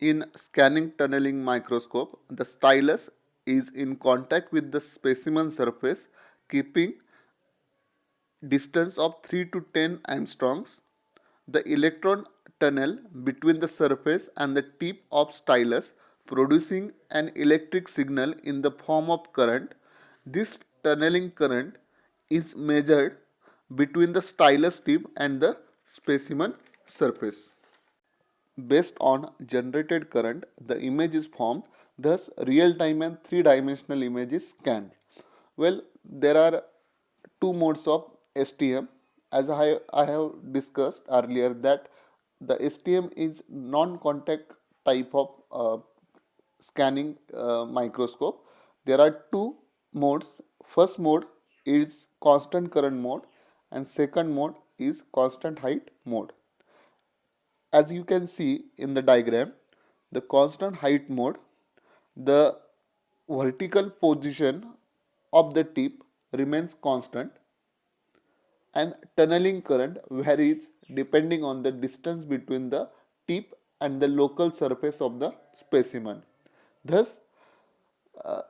In scanning tunneling microscope, the stylus is in contact with the specimen surface, keeping distance of 3 to 10 angstroms. The electron tunnel between the surface and the tip of stylus, producing an electric signal in the form of current. This tunneling current is measured between the stylus tip and the specimen surface. Based on generated current, the image is formed, thus real-time and three-dimensional image is scanned. Well, there are two modes of STM. As I have discussed earlier that the STM is non-contact type of scanning microscope. There are two modes. First mode is constant current mode and second mode is constant height mode. As you can see in the diagram, the constant height mode, the vertical position of the tip remains constant and tunneling current varies depending on the distance between the tip and the local surface of the specimen. Thus,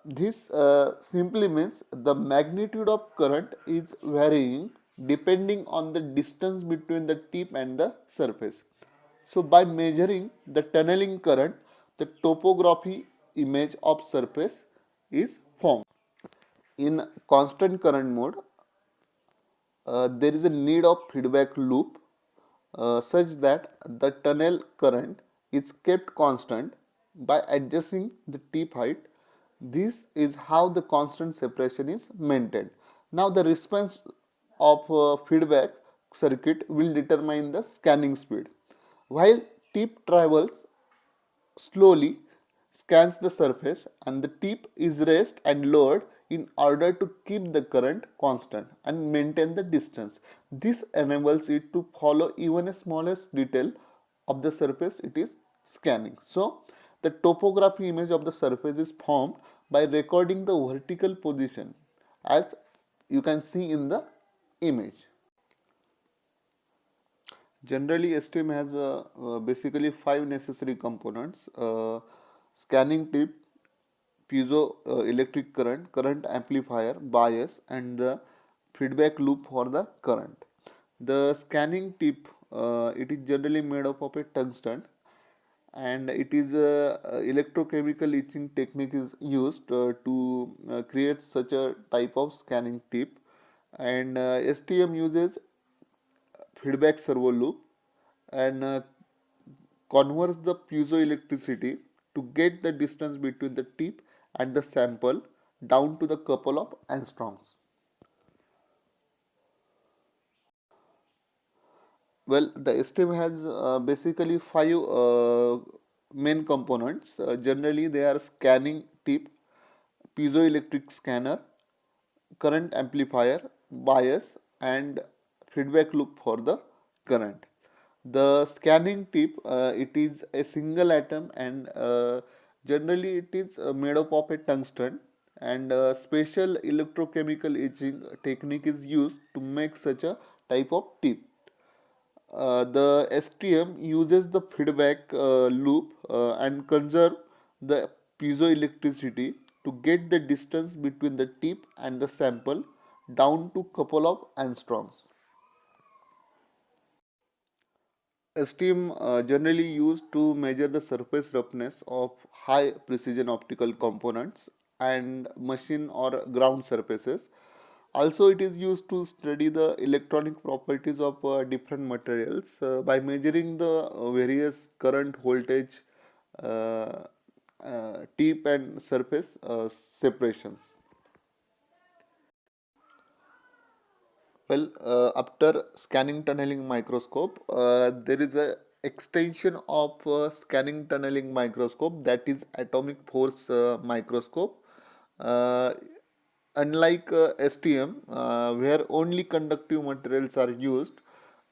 this simply means the magnitude of current is varying depending on the distance between the tip and the surface. So, by measuring the tunneling current, the topography image of surface is formed. In constant current mode, there is a need of feedback loop such that the tunnel current is kept constant by adjusting the tip height. This is how the constant separation is maintained. Now the response of feedback circuit will determine the scanning speed. While tip travels slowly, scans the surface and the tip is raised and lowered in order to keep the current constant and maintain the distance. This enables it to follow even a smallest detail of the surface it is scanning. So, the topography image of the surface is formed by recording the vertical position as you can see in the image. Generally, STM has basically five necessary components: scanning tip, piezo electric current, current amplifier, bias, and the feedback loop for the current. The scanning tip it is generally made up of a tungsten, and it is a electrochemical etching technique is used to create such a type of scanning tip, and STM uses feedback servo loop and converts the piezoelectricity to get the distance between the tip and the sample down to the couple of angstroms. Well, the STEM has basically five main components. Generally, they are scanning tip, piezoelectric scanner, current amplifier, bias, and feedback loop for the current. The scanning tip it is a single atom and generally it is made up of a tungsten, and special electrochemical etching technique is used to make such a type of tip. The STM uses the feedback loop and conserve the piezoelectricity to get the distance between the tip and the sample down to couple of angstroms. STM generally used to measure the surface roughness of high precision optical components and machine or ground surfaces. Also, it is used to study the electronic properties of different materials by measuring the various current, voltage, uh, tip, and surface separations. Well, after scanning tunneling microscope, there is a extension of scanning tunneling microscope, that is atomic force microscope. Uh, Unlike STM, where only conductive materials are used,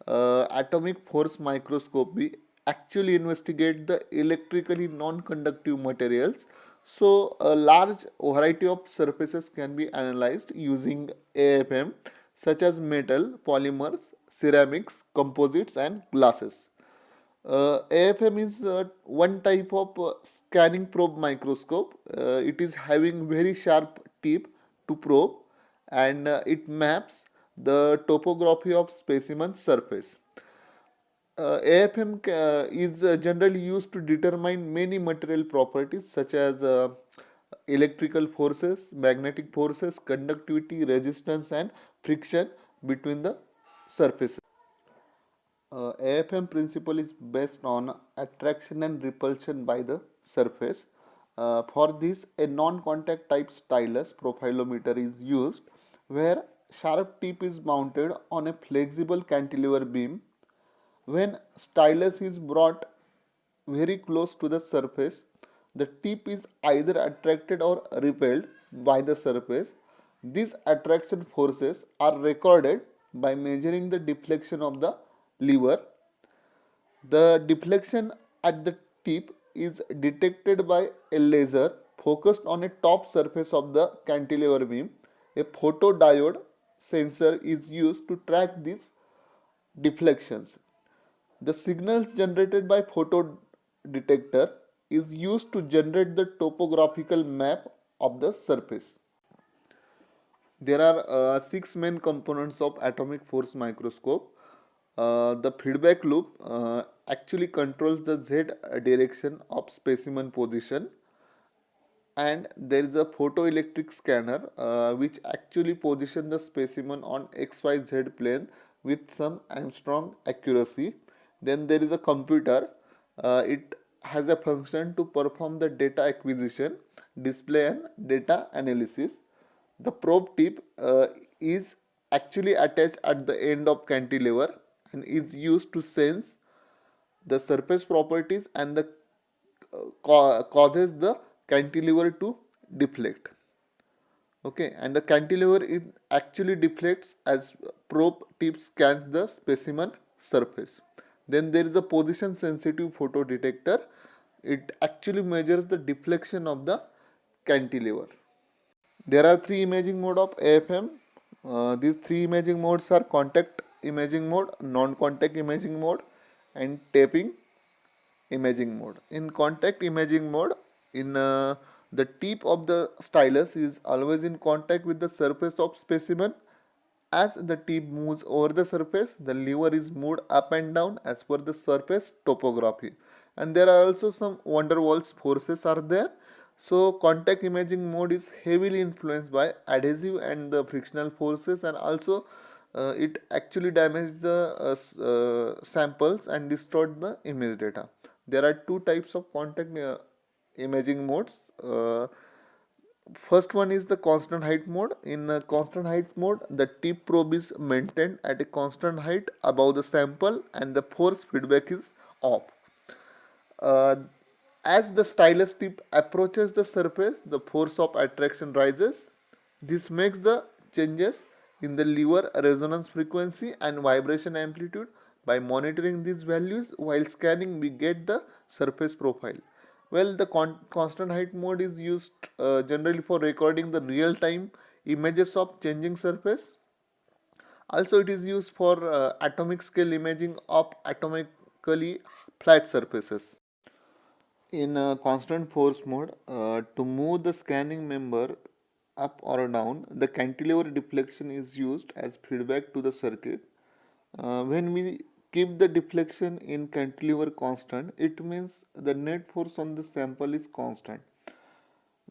atomic force microscopy actually investigate the electrically non-conductive materials. So, a large variety of surfaces can be analyzed using AFM, such as metal, polymers, ceramics, composites, and glasses. AFM is one type of scanning probe microscope. It is having very sharp tip to probe, and it maps the topography of specimen surface. AFM is generally used to determine many material properties such as electrical forces, magnetic forces, conductivity, resistance, and friction between the surfaces. AFM principle is based on attraction and repulsion by the surface. For this, a non-contact type stylus profilometer is used where sharp tip is mounted on a flexible cantilever beam. When stylus is brought very close to the surface, the tip is either attracted or repelled by the surface. These attraction forces are recorded by measuring the deflection of the lever. The deflection at the tip is detected by a laser focused on a top surface of the cantilever beam. A photodiode sensor is used to track these deflections. The signals generated by photodetector is used to generate the topographical map of the surface. There are six main components of atomic force microscope. The feedback loop actually controls the z direction of specimen position, and there is a photoelectric scanner which actually position the specimen on xyz plane with some angstrom accuracy. Then there is a computer. It has a function to perform the data acquisition, display, and data analysis. The probe tip is actually attached at the end of cantilever and is used to sense the surface properties and the causes the cantilever to deflect. Okay, and the cantilever it actually deflects as probe tip scans the specimen surface. Then there is a position sensitive photodetector. It actually measures the deflection of the cantilever. There are three imaging mode of AFM. These three imaging modes are contact imaging mode, non-contact imaging mode, and taping imaging mode. In contact imaging mode, in the tip of the stylus is always in contact with the surface of specimen. As the tip moves over the surface, the lever is moved up and down as per the surface topography. And there are also some van der Waals forces are there. So contact imaging mode is heavily influenced by adhesive and the frictional forces, and also it actually damages the samples and distort the image data. There are two types of contact imaging modes. First one is the constant height mode. In constant height mode, the tip probe is maintained at a constant height above the sample and the force feedback is off. Uh, as the stylus tip approaches the surface, the force of attraction rises. This makes the changes in the lever resonance frequency and vibration amplitude. By monitoring these values while scanning, we get the surface profile. Well, the constant height mode is used generally for recording the real time images of changing surface. Also, it is used for atomic scale imaging of atomically flat surfaces. In constant force mode, to move the scanning member up or down, the cantilever deflection is used as feedback to the circuit. When we keep the deflection in cantilever constant, it means the net force on the sample is constant.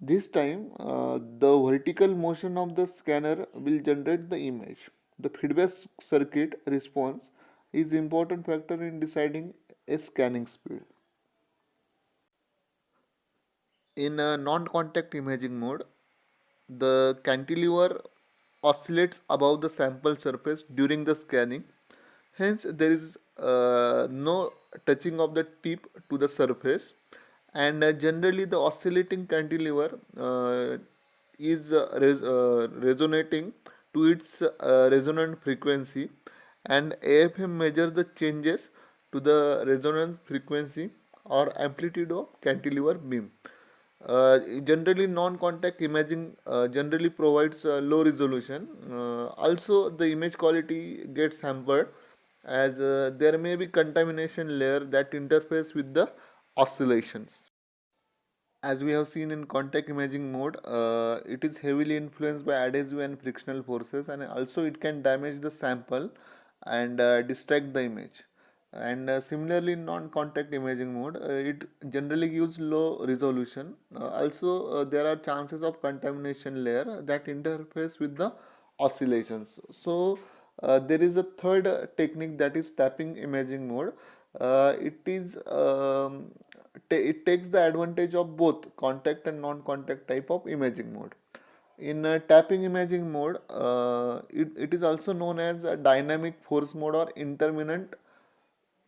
This time, the vertical motion of the scanner will generate the image. The feedback circuit response is important factor in deciding a scanning speed. In a non-contact imaging mode, the cantilever oscillates above the sample surface during the scanning. Hence, there is no touching of the tip to the surface, and generally the oscillating cantilever is resonating to its resonant frequency, and AFM measures the changes to the resonant frequency or amplitude of cantilever beam. Generally, non-contact imaging generally provides low resolution. Also, the image quality gets hampered as there may be contamination layer that interface with the oscillations. As we have seen in contact imaging mode, it is heavily influenced by adhesive and frictional forces, and also it can damage the sample and distract the image. And similarly, in non-contact imaging mode, it generally gives low resolution. There are chances of contamination layer that interface with the oscillations. So there is a third technique, that is tapping imaging mode. It takes the advantage of both contact and non-contact type of imaging mode. In tapping imaging mode, it is also known as a dynamic force mode or intermittent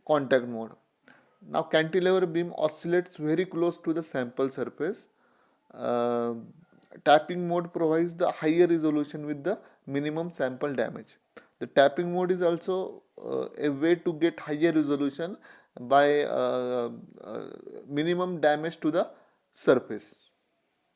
contact mode. Now, cantilever beam oscillates very close to the sample surface. Uh, Tapping mode provides the higher resolution with the minimum sample damage. The tapping mode is also a way to get higher resolution by minimum damage to the surface.